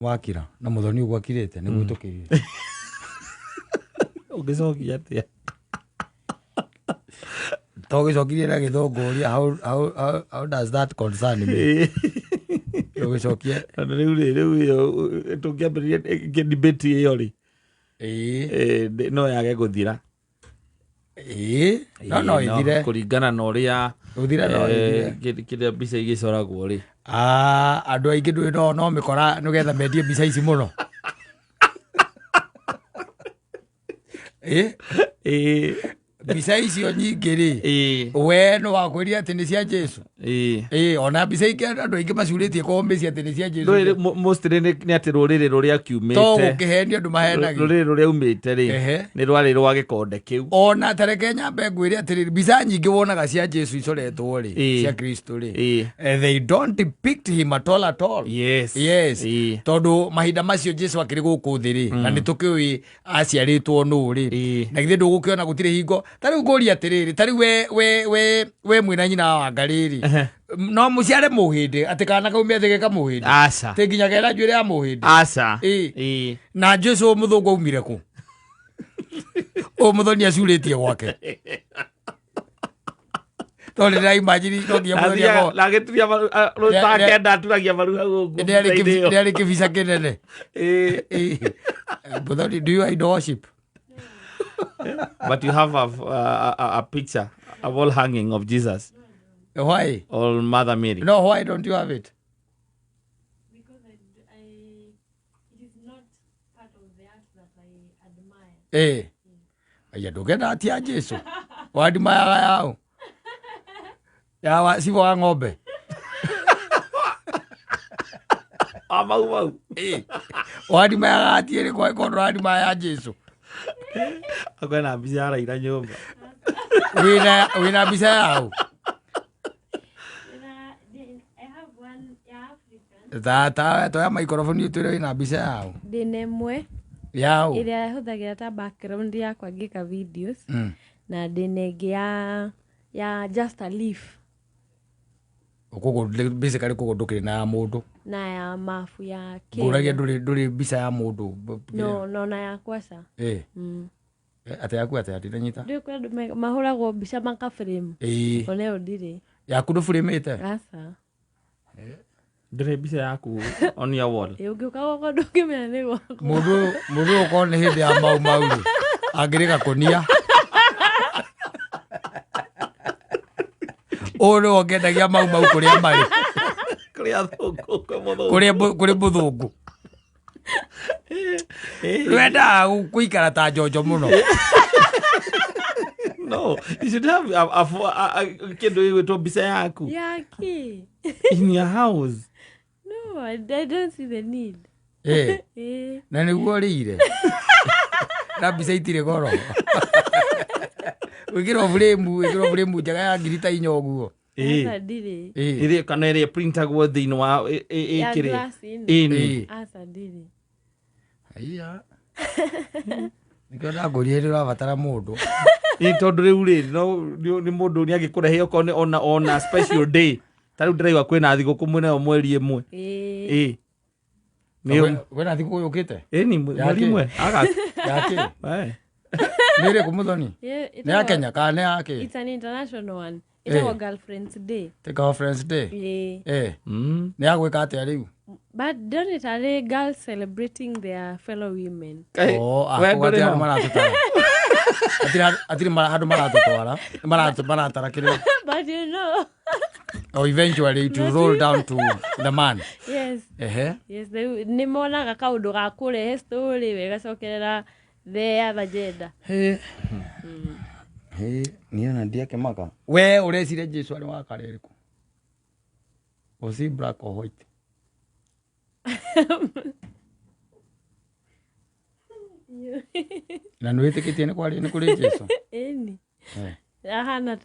wakira na muthoni ugwakirite niguo tukirire ugicokia atia togicokirie na githongoria how does that concern me ugicokia riu tungiambiriria debate iyo ri no yage guthira no ithire kuringana na uria uthira no ithire kile mbica igicoragwo ri andu aingi ndui no mikora nigetha mendie mbica ici muno mbica icio nyingĩ rĩ we no wakwĩria atĩ nĩ cia Jesu ona mbica ingĩ andũ aingĩ macurĩtie kũmĩcia atĩ nĩ cia Jesu mostly nĩ atĩ rũrĩrĩ rũrĩa kiumĩte to gũkĩhenio andũ mahenagia rũrĩrĩ rũrĩa umĩte rĩ nĩ rwarĩ rwa gĩkonde kĩu ona tareke nyambe ngwĩre atĩrĩrĩ mbica nyingĩ wonaga cia Jesu icoretwo rĩ cia Kristo rĩ they don't depict him at all yes tondũ mahinda macio Jesu akĩrĩ gũkũ thĩ rĩ na nĩ tũkĩũĩ aciarĩtwo nũ rĩ na githĩ ndũgũkĩona gũtirĩ hingo tariu ngũria atiriri tariu we mwina nyina wa ngariri no muciare muhindi ati kana kaumia thige ka muhindi aca te nginya gera njuire ya muhindi aca na Jesu muthungu umire ku o muthoni acuritie gwake tole na imagine no nginya muthoni ako la geturia rutake ndaturagia maru hau ndari kibisa kinene muthoni do you idolship? But you have a picture, a wall hanging of Jesus. Why? Or Mother Mary. No, why don't you have it? Because it is not part of the art that I admire. Aya ndugenda atia Jesu. Wadimaya yao. Ya sibo wa ng'ombe. Mau. Wadimaya atia kwa ikondo wadimaya Jesu. Akwena mbica araira nyumba wina mbica yao tata toya microphone itwire wina mbica yao ndinemwe yao iria huthagira ta background yakwa ngika videos na ndinenge ya just a leaf ukugo basically kugo ndukire na mundu na ya mafu ya Kenya nguragia nduri mbica ya mundu no na ya kwasa ate yaku ate nyita ndio kwa mahuragwo mbica maka frame one ndire yaku ndu frame ite asa ndire mbica yaku on your wall ugiuka goko ndukimenya ni gwako mundu uko ni hindi ya mau agirika kunia oro ogendagia mau kuria mari kuria muthungu rwenda kuikara ta Jojo muno no you should have a kindu igwitwo mbica yaku yaki in your house no I don't see the need na niguo rire na mbica itire goro wikiro frame njaga ya ngiri ta inya uguo ndire kana ire printagwo thini wa ikire asa ndire aya nikiona ngũrie rä rabatara mundu tondu riu ri no ni mundu ni agikurehe okone ona special day tariu ndiraigua kwina thigũkũ mwena mweri ĩmwe wena thigũkũ yũkĩte ni mweri ĩmwe yake nire kumuthoni ni ya Kenya kana yake it's an international one it's a girlfriend's day ni agwika atia riu but don't it are girls celebrating their fellow women wati andu maratutara atiri handu maratutwara maratara kire but you know eventually it will roll down to the man yes yes ni monaga kaundu ga kurehe story wegacokerera the other gender niona ndiake maka we urecire Jesu ari wa kareriku osi black or white na nwiitikitie ni kuri Jesu eni ahana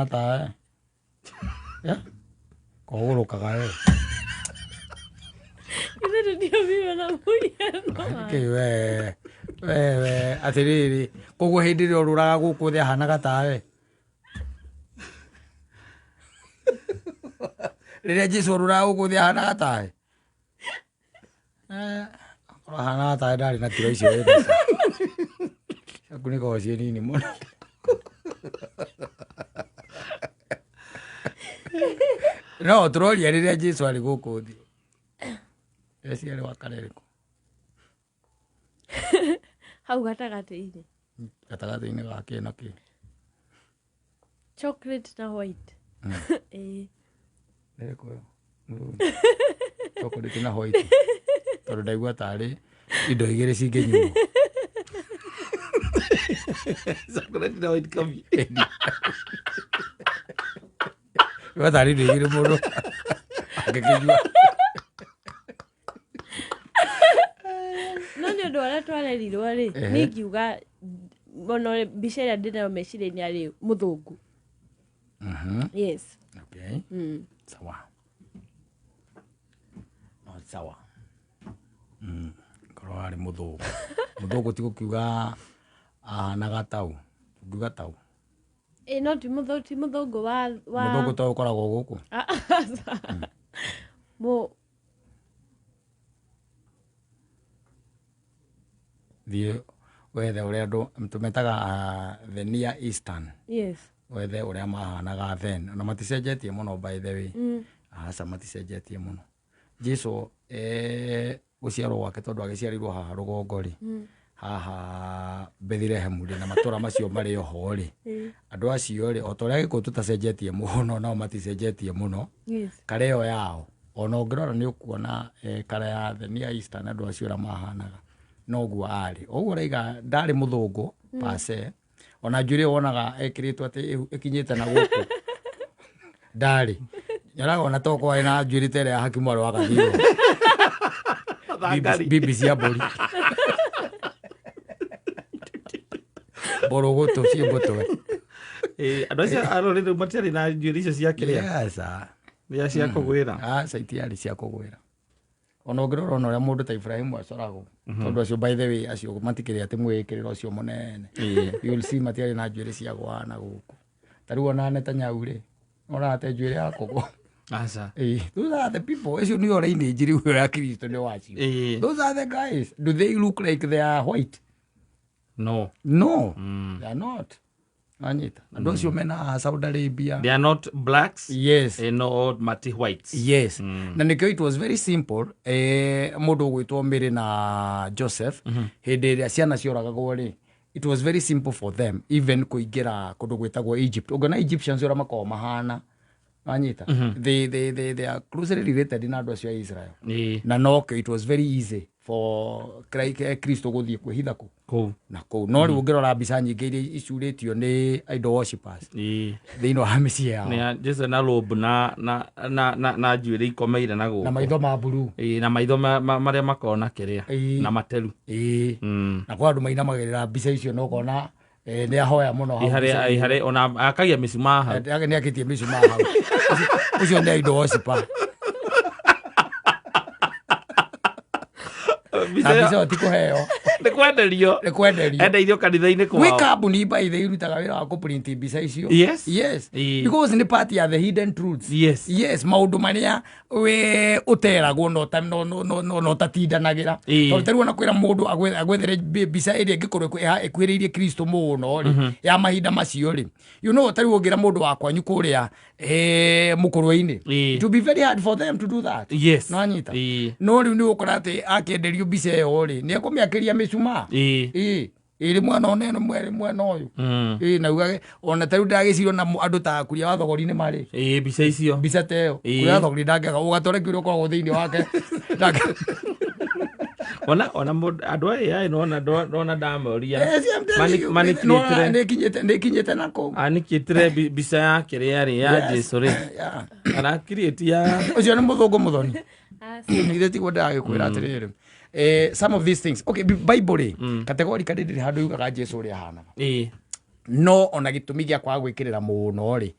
ta ya kogurukaga ndio mimi na muya we atiriri koguo hindi ri oruraga guku thi ahanaga tawe riria Jesu oruraga guku thi ahanaga tawe Hana ta ndari na kiro icio wewe. Akuniko cie nini muno. No, turoria riria Jesu ari guku thi. Esi ari wakarereko. Hau gatagati-ini. Gatagati-ini gake na ki. Chocolate na white. Nereko. Chocolate na white. Toro ndaigua tari indo igiri cingenyuo. Chocolate na white kami. Wa tari indo igiri muno. Agekenyua. No nĩ ũndũ ũrĩa twarerirwo rĩ, nĩ ngiuga bona mbica ĩrĩa ndĩnayo meciria-inĩ arĩ mũthũngũ. Yes. Okay. Sawa. No sawa. Korwo arĩ mũthũngũ. Mũthũngũ ti gũkiuga ahanaga tau. Ngiuga tau. No ti mũthũngũ wa mũthũngũ to ũkoragwo gũkũ. Thiĩ wethe ũrĩa andũ tũmetaga the Near Eastern. Yes. Wethe ũrĩa mahanaga then. Ona maticenjetie mũno by the way. Aca maticenjetie mũno. Jesu gũciarwo gwake tondũ agĩciarirwo haha rũgongo rĩ. Haha Bethlehem rĩ na matũra macio marĩ oho rĩ. Andũ acio rĩ o ta ũrĩa Gĩkũyũ tũtacenjetie mũno nao maticenjetie mũno. Kare ĩyo yao. Ona ũngĩrora nĩ ũkuona kare ya the Near Eastern andũ acio ũrĩa mahanaga. Noguo arĩ. Ũguo ũraiga ndarĩ mũthũngũ pase. Ona njuĩrĩ wonaga ekĩrĩtwo atĩ ĩkinyĩte na gũkũ. Ndarĩ. Nyoraga ona toko arĩ na njuĩrĩ ta ĩrĩa ya Hakimu arĩ wa Gathirũ. BBC ya mbũri. Mbũrũgũtũ cia mbũtwe. Andũ acio arũrĩrĩ matiarĩ na njuĩrĩ icio cia kĩrĩa. Yes. Rĩrĩa cia kũgwĩra. Caitiarĩ cia kũgwĩra. Ona ũngĩrora ona ũrĩa mũndũ ta Ibrahimu acoragwo. Tondũ acio by the way acio matikĩrĩ atĩ mwĩkĩrĩro ũcio mũnene. You'll see matiarĩ na njuĩrĩ cia gwana gũkũ. Ta rĩu ona Netanyahu rĩ. Orate njuĩrĩ ya kũgũ. Aca. Those are the people. Acio nĩ ora-inĩ njiri ũyũ ya Kristo nĩ wacio. Those are the guys. Do they look like they are white? No. No. They are not. Anyita. Andũ acio mena Saudi Arabia. They are not blacks. Yes. No mati whites. Yes. Na nĩkĩo it was very simple. Mũndũ gwĩtwo Mary na Joseph. Hĩndĩ ĩrĩa ciana cioragagwo rĩ. It was very simple for them. Even kũingĩra kũndũ gwĩtagwo Egypt. Ũngĩona Egyptians ũrĩa makoragwo mahana. Anyita. They are closely related na andũ acio a Israel. Na no, it was very easy for Kristo gũthiĩ kwĩhitha kũu. Na kũu. No rĩu ũngĩrora mbica nyingĩ iria icurĩtio nĩ idol worshippers. Thĩinĩ wa mĩciĩ yao. Nĩ Jesu na robe na njuĩrĩ ikomeire na gũkũ. Na maitho ma blue. Na maitho marĩa makoragwo na kĩrĩa. Na materu. Na kwa andũ mainamagĩrĩra mbica icio no ũkona nĩ ahoya mũno hau. Harĩ ona akagia mĩcumaa hau. Nĩ akĩtie mĩcumaa hau. Ũcio nĩ idol worshipper. Bica ti kũheo. Nĩ kwenderio. Nĩ kwenderio. Endeirio kanitha-inĩ kwao. Gwĩ kambuni by the irutaga wĩra wa kũprint mbica icio. Yes. Because nĩ part ya the hidden truths. Yes. Maũndũ marĩa we ũteragwo no ũtatindanagĩra. Tondũ tarĩu ona kwĩra mũndũ agwethere mbica ĩrĩa ĩngĩkorwo ĩkuhĩrĩirie Kristo mũno rĩ ya mahinda macio rĩ. You know tarĩu ũngĩra mũndũ wa kwanyu kũrĩa mũkũrũ-inĩ. It will be very hard for them to do that. Yes. No anyita. No rĩu nĩ ũkora atĩ akĩenderio mbica ĩyo rĩ nĩ ekũmĩakĩria mĩcumaa. Ĩrĩ mwena ona ĩno mwena ũyũ. Na ugage ona tarĩu ndagĩcirwo na andũ ta akuria wa thogori-inĩ marĩ. Mbica icio. Mbica ta ĩyo. Kuria thogori ndangĩaga ũgatwara kĩũrĩa ũkoragwo thĩinĩ wake. Ona andũ aya nona ndamoria. Nĩkinyĩte na kũu. Anĩkĩtire mbica ya kĩrĩa rĩ ya Jesu rĩ. Kana create ya. Ũcio nĩ mũthũngũ mũthoni. Nĩ tiguo ndagĩkwĩra atĩrĩrĩ. Some of these things. Okay, Bible rĩ. Categorically ndĩrĩ handũ yugaga Jesu ũrĩa ahanaga. No ona gĩtũmi gĩa kwaga gwĩkĩrĩra mũno rĩ.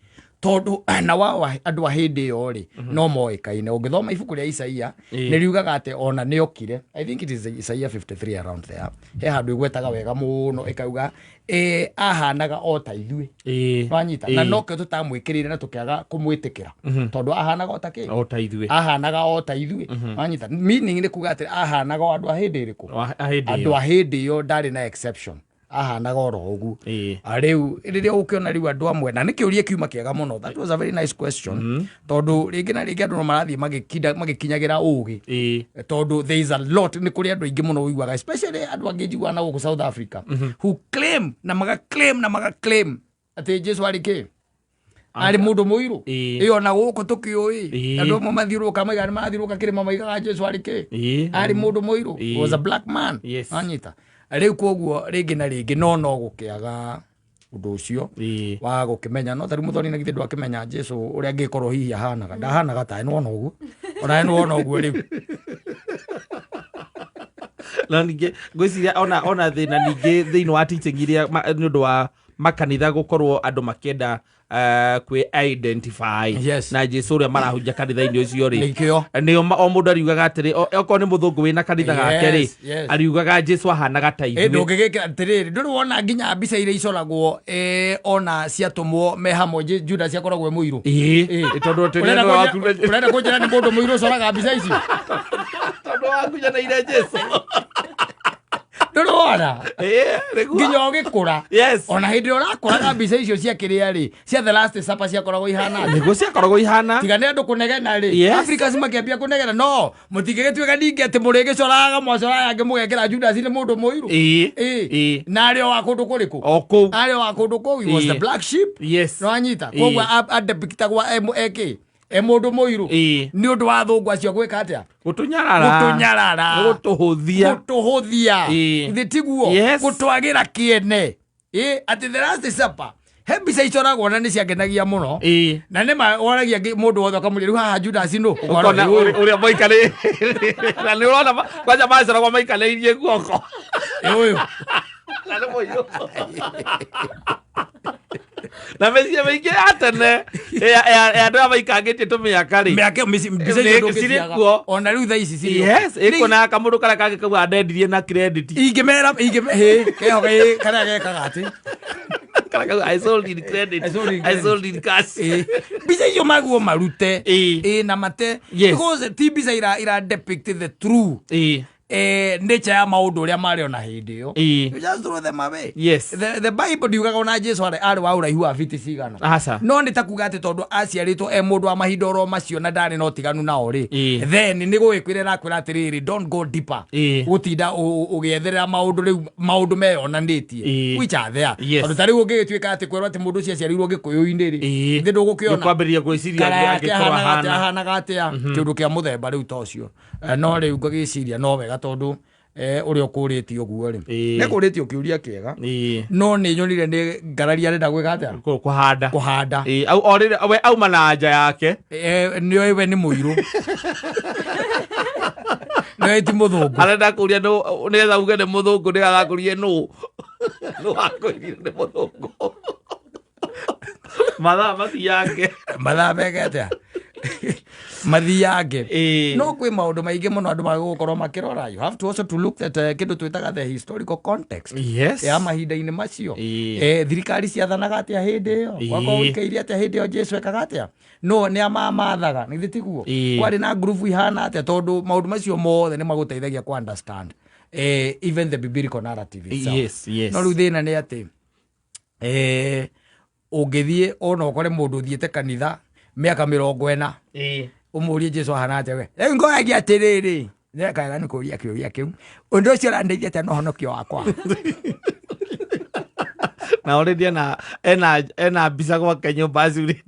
tondu na wao andu a hindi yo ri no moikaine ungithoma ibuku ria Isaia ni riugaga ate ona ni okire. I think it is Isaia 53 around there. He handu igwetaga wega muno ikauga ahanaga o ta ithui wanyita na no ke tutamwikirire na tukiaga kumwitikira tondu ahanaga o ta ki o ta ithui ahanaga o ta ithui wanyita meaning ni kuga ati ahanaga andu a hindi iriku andu a hindi yo ndari na exception ahanaga oro ugu ariu riria ukiona riu andu amwe na nikiurie kiuma kiega muno. That was a very nice question tondu ringi na ringi andu marathie magikinyagira ugi tondu there is a lot ni kuri andu ingi muno uiguaga especially andu angi njigua na guku South Africa who claim na maga claim ati Jesu ari ki ari mundu muiru iyo na guku tukiui andu mo mathiuruka maigani mathiuruka kirima maigaga Jesu ari ki ari mundu muiru was a black man anyita riu koguo ringi na ringi no gukiaga undu ucio wa gukimenya no tari muthoni na githe ndu akimenya Jesu uria angikorwo hihi ahanaga ndahanaga ta no uguo ona uguo riu na ninge gwiciria ona thina ninge thiini wa teaching iria ni undu wa makanitha gukorwo andu makienda kwi identify na Jesu uria marahunja kanitha-ini ucio ri ni o mundu ariugaga atiri oko ni muthungu wina kanitha gake ri ariugaga Jesu ahanaga ta ithui ndungigikira atiriri nduri wona nginya mbica iria icoragwo ona ciatumwo me hamwe Judas akoragwo muiru tondu urenda kunjira ni mundu muiru ucoraga mbica ici tondu wakunyanĩire Jesu ndurona nginya ugikura ona hindi urakuraga mbica icio cia kiria ri cia the last supper ciakoragwo ihana niguo ciakoragwo ihana tiga ni andu kunegena ri Africa cimakiambia kunegena no mutingigituika ningi ati murigicoraga mwacoraga angi mugekira Judas ni mundu muiru na ari wa kundu kuriku oku ari wa kundu ku he was the black sheep no anyita koguo adepictagwa eki mundu muiru ni undu wa thungu acio gwika atia gutunyarara gutuhuthia ithi tiguo gutwagira kiene ati the last supper he mbica icoragwo na ni ciangenagia muno na ni woragia mundu wothe akamuria riu haha Judas no uria moikare na ni urona kwanja macoragwo maikarĩirie guoko uyu na ni muiru na mecia maingi atene andu amaikangitie tumiaka ri mbica ona riu tha ici ciri ikona kamundu karia kangi kau andendirie na credit ingimera keho kana gekaga ati I sold in credit. I sold in cash. Bisa yo maguo marute na mate because mbica ira depict the true nature ya maundu uria mari ona hindi yo you just throw them away. The Bible diugaga ona Jesu ari wa uraihu wa fiti cigana no ni takuga ati tondu aciaritwo mundu wa mahinda oro macio na ndari no tiganu nao ri then ni guikwirira akwira atiriri don't go deeper gutinda ugietherera maundu riu maundu meyonanitie which are there tondu tari ungigituika ati kwirwo ati mundu cia ciarirwo gikuyu-ini ri thi ndugukiona kwambiria gwiciria angikorwa hanaga atia kindu kia muthemba riu ta ucio no riu ngagiciria no wega tondu uria ukurĩtio ũguo rĩ nĩ kũrĩtio kĩũria kĩega no nĩ nyonire nĩ ngararia arenda gwĩka atĩa kũhanda we auma na nja yake nĩoĩ we nĩ mũirũ nĩoĩ ti mũthũngũ arenda kũria nĩgetha uge nĩ mũthũngũ nĩgagakũrie nũ wakwĩrire nĩ mũthũngũ mathaa mathiange meke atĩa mathiange no kwĩ maũndũ maingĩ mũno andũ magũkorwo makĩrora. You have to also to look at kĩndũ twĩtaga the historical context ya mahinda-inĩ macio thirikari ciathanaga atĩa hĩndĩ ĩyo gwakorwo gũikĩire atĩa hĩndĩ ĩyo Jesu ekaga atĩa no nĩ amamathaga nĩ tiguo kwarĩ na ngurubu ihana atĩa tondu maũndũ macio mothe nĩ magũteithagia ku understand even the biblical narrative itself. No rĩu thĩna nĩ atĩ ũngĩthiĩ ona ũkore mũndũ ũthiĩte kanitha miaka 40 umurie Jesu ahana atia we rĩu ngoyagia atiriri nĩakaga nĩ kũria kĩũria kĩu ũndũ ũcio ũrandeithia atĩa na ũhonokio wakwa na already ena mbica gwake nyũmba acurĩtie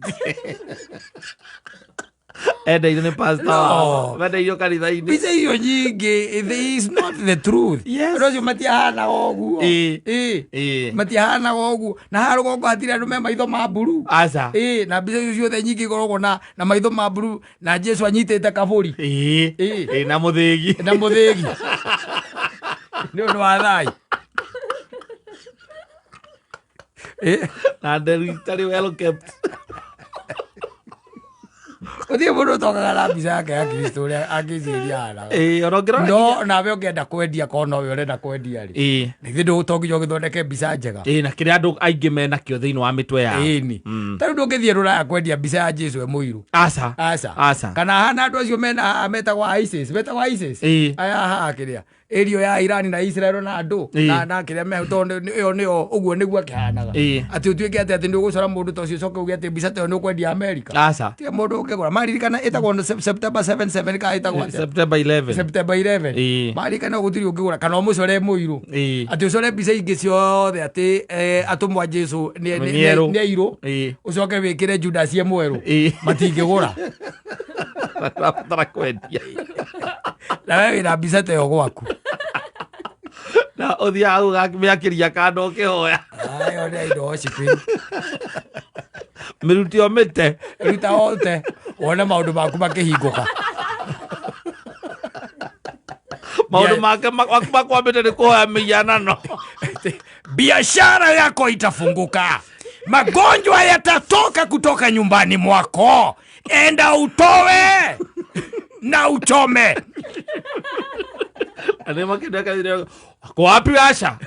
endeire nĩ pastor endeire kanitha-inĩ mbica icio nyingĩ is not the truth ũndũ ũcio matiahana ũguo matiahana ũguo na ha rũgongo hatirĩ andũ me maitho ma mburu na mbica icio ciothe nyingĩ ikoragwo na maitho ma mburu na Jesu anyitĩte kabũri na mũthĩgi nĩ ũndũ wa thayũ na nderu itarĩ well kept Uthie mundu tokaga na mbica yake ya Kristo uria angiciria ana. No nawe ungienda kwendia kono we urenda kwendia ri. Ni ndu utonginya ugithondeke mbica njega. Na kire andu aingi mena kio thiini wa mitwe yao. Ni. Tari ndungithie ruraya kwendia mbica ya Jesu e muiru. Asa. Kana hana andu acio mena metagwa ISIS. Aya ha kiria. Erio ya Iran na Israel na andu na kiria me tondu iyo nio uguo niguo kihanaga. Ati utuike ati ndu gucora mundu to cio coke uge ati mbica te no kwendia America. Ti mundu ukigura maririkana itagwo September 7 ka itagwo September 11. Maririkana gutiri ukigura kana mucore muiru. Ati ucore mbica ingi ciothe ati atumwa Jesu ni iru ucoke wikire Judas ye mweru matingigura. Tara kwendia. Na wewe na mbica te yo gwaku. Na uthia au gakiria kando kihoya. Ayo ni indo cipi. Miruti o mite. Ruta ote. Wona maundu maku makihinguka. Maundu make makwambite ni kuhoya mianano. Biashara yako itafunguka. Magonjwa yatatoka kutoka nyumbani mwako. Enda utowe na uchome. Anema kidaka wako wapi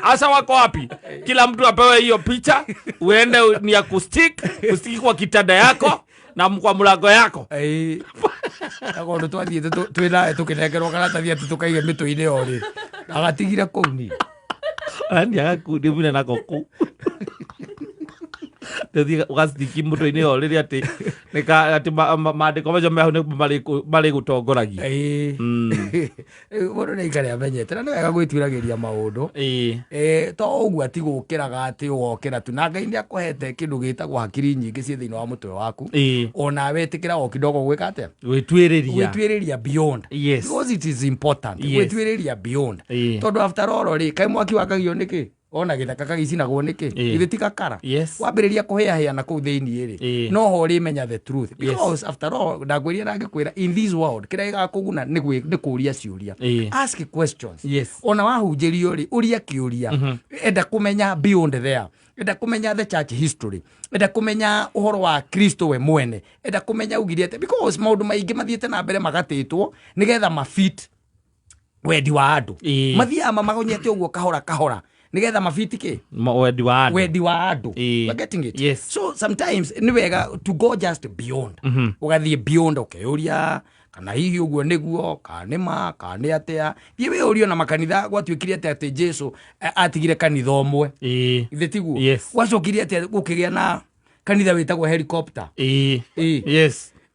Asha wako wapi? Kila mtu apewe hiyo picha, uende ni ya kustick kwa kitanda yako na kwa mlango yako. Ako ndo twathie twina tukinekerwo kana tathia tukaige mito-ine ori. Agatigira kou ni. Ani agakundi mune nako ku. Tethi ugasitiki muto-ine ori ri ati nika ati maandiko macio meho ni mari gutongoragia. Mundu ni ikare amenyete na wega gwitwiragiria maundu. To uguo ati gukiraga ati ugokira tu na Ngai ni akohete kindu gitagwo hakiri nyingi cie thiini wa mutwe waku. Ona wetikira o kidogo gwika atia gwitwiriria beyond. Because it is important. Gwitwiriria beyond. Tondu after all ri kai mwaki wakagio niki ona githaka kagicinagwo niki ithitika kara wambiriria kuhia na kuu thiini ri no ho ri menya the truth because after all ndagwiria na ngikwira in this world kira igakuguna ni kuria ciuria ask questions ona wahunjirio ri uria kiuria enda kumenya beyond there enda kumenya the church history enda kumenya uhoro wa Kristo we mwene enda kumenya ugiriete because maundu maingi mathiete na mbere magatitwo nigetha mafit wendi wa andu mathia magonyete uguo kahora nigetha mafitike wendi wa andu getting it so sometimes ni wega to go just beyond ugathie beyond ukeuria kana hihi uguo niguo kanema kane atia thie we urio na makanitha gwatuikire ati Jesu atigire kanitha omwe ithe tiguo gwacokire ati gukigia na kanitha witagwo helicopter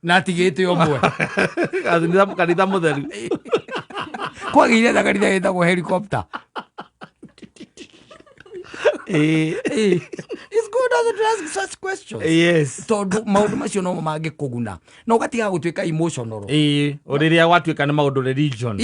na atigite omwe kanitha mutheru kwagire na kanitha witagwo helicopter. It's good to ask such questions. Tondu maundu macio no mangikuguna no gatiga gutwika emotional uriria gwatwika na maundu religion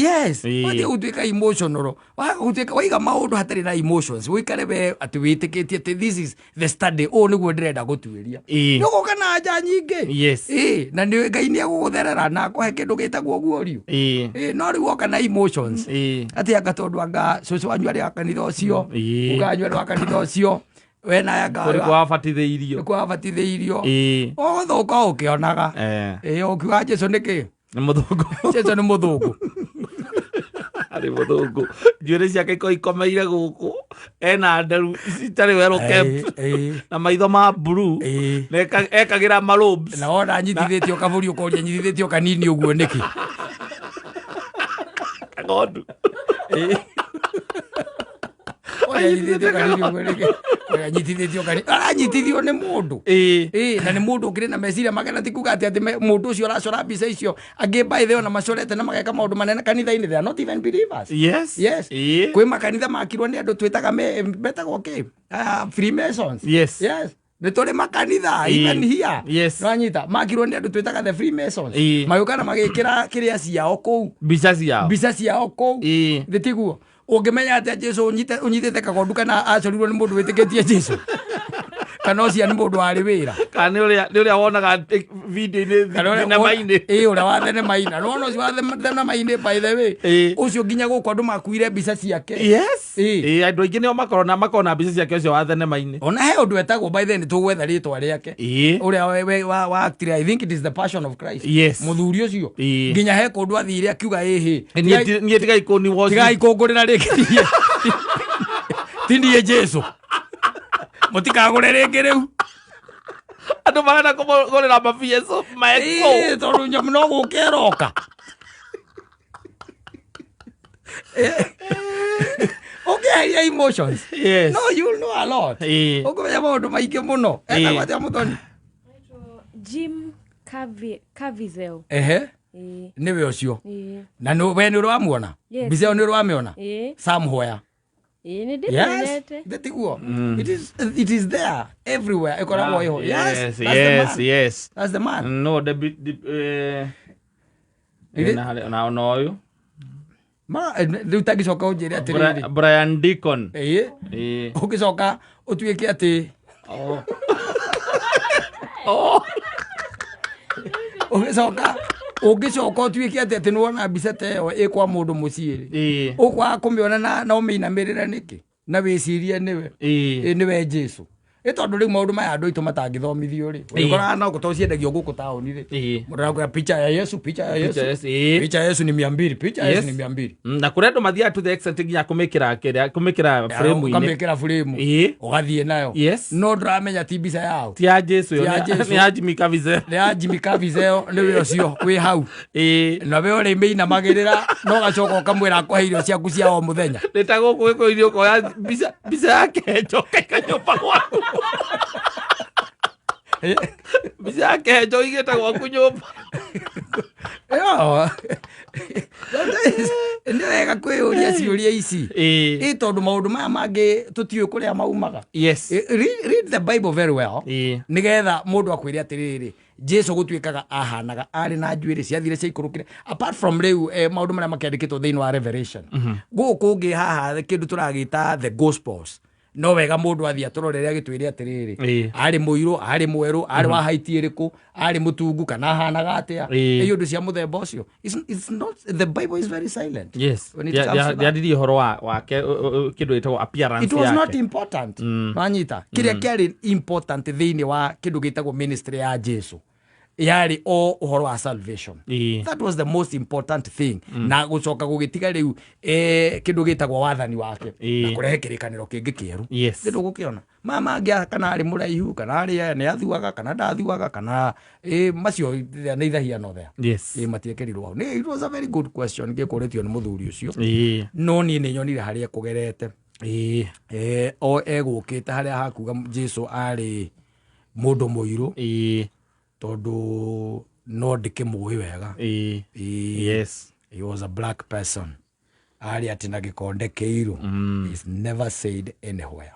wati gutwika emotional gutwika waiga maundu hatari na emotions wikare we ati witikitie ati this is the study niguo ndirenda gutwiria no gukana anja nyingi na ni Ngai ni agugutherera na akuhe kindu gitagwo guorio no riu kana emotions ati anga tondu anga cucu wanyu ari akanitha ucio ukanywa ri akanitha ucio we na yanga kuri kwabatitheirio oguthuka ukionaga ukiuga Jesu niki ni muthungu Jesu ni muthungu ari muthungu njuire ciake ikomeire guku ena nderu citari wero camp na maitho ma blue ekagira marobes na ona nyithithitio kaburi ukoria nyithithitio kanini uguo niki kagondu aranyitithio ni mundu na ni mundu ukiri na meciria magena ti kuga ati mundu ucio aracora mbica icio angi by the way na macorete na mageka maundu manene kanitha-ini they are not even believers kwi makanitha makirwo ni andu twitaga metagwo ki Freemasons ni tuli makanitha even here nwanyita makirwo ni andu twitaga the Freemasons mayuka na magikira kiria ciao kou mbica ciao kou thitiguo ungimenya ati Jesu unyitete kagondu kana acorirwo ni mundu witikitie Jesu kana ucio ni mundu ari wira kana ni uria wonaga video ni na maini uria wa thenema-inĩ no ucio wa thenema-inĩ by the way ucio nginya guko andu makuire mbica ciake yes andu aingi nio makona mbica ciake ucio wa thenema-inĩ ona he undu etagwo by the way nitugwetha ritwa riake uria wa actor I think it is the Passion of Christ muthuri ucio nginya he kundu athire akiuga nie tiga ikoni woci tiga ikungurira riki tindie Jesu mutikagure ringi riu andu magana kugurira mabieso maeko tondu nyamu no gukeroka okay emotions yes no you know a lot ukumenya maundu maingi muno etagwatia muthoni Jim Caviezel niwe ucio na no we ni uramuona mbica ĩyo ni urameona Sam Hoya yes tiguo it is there everywhere ikoragwo iho yes that's the man no the na uyu ma riu tagicoka unjire atiriri Brian Deacon ugicoka utuike ati ugicoka utuike ati nuona mbica ta ĩyo ĩkwa mũndũ mũciĩ ũkwaga kũmĩona na ũmĩinamĩrĩre nĩkĩ na wĩcirie nĩwe Jesu tondu riu maundu maya andu itu matangithomithio ri ukora no gutociendagio guku taoni ri muragura picha ya Yesu picha ya Yesu ni 200 picha ya Yesu ni 200 na kure andu mathia to the extent nginya kumikira frame ine kumikira frame ugathie nayo no ndramenya ti mbica yao ti ya Jesu yo ni ya Jimmy Caviezel niwe ucio wi hau na we uri meina magirira no gacoka ukamwira akwa irio ciaku cia o muthenya letago kwiko irio ko ya mbica yake joka kanyumba gwaku mbica yake njo igĩte gwaku nyũmba nĩ wega kwĩyũria ciũria ici tondũ maũndũ maya mangĩ tũtiũĩ kũrĩa maumaga read the Bible very well nĩgetha mũndũ akwĩre atĩrĩrĩ Jesu gũtuĩkaga ahanaga arĩ na njuĩrĩ ciathire ciaikũrũkire apart from rĩu maũndũ marĩa makĩandĩkĩtwo thĩinĩ wa Revelation gũkũ ngĩ haha kĩndũ tũragĩta the Gospels no wega mundu athia turorere agitwire atiriri ari muiru ari mweru ari wa haiti iriku ari mutungu kana hanaga atia iyo ndu cia muthemba ucio it's not the Bible is very silent ya didi horo wake kindu itagwo appearance yake it was not important manyita kiria kiari important thiini wa kindu gitagwo ministry ya Jesu yari o uhoro wa salvation that was the most important thing na gucoka gugitiga riu kindu gitagwo wathani wake na kurehe kirikaniro kingi kieru kindu gukiona mama ngia kana ari muraihu kana ari ne athuaga kana ndathuaga kana macio ne ithahia no there matiekerirwo ni it was a very good question ngikuretio ni muthuri ucio no ni nyonire haria kugerete o egukite haria hakuga Jesu ari mundu muiru tondu no ndikimui wega yes he was a black person ari ati na gikonde keiru is never said anywhere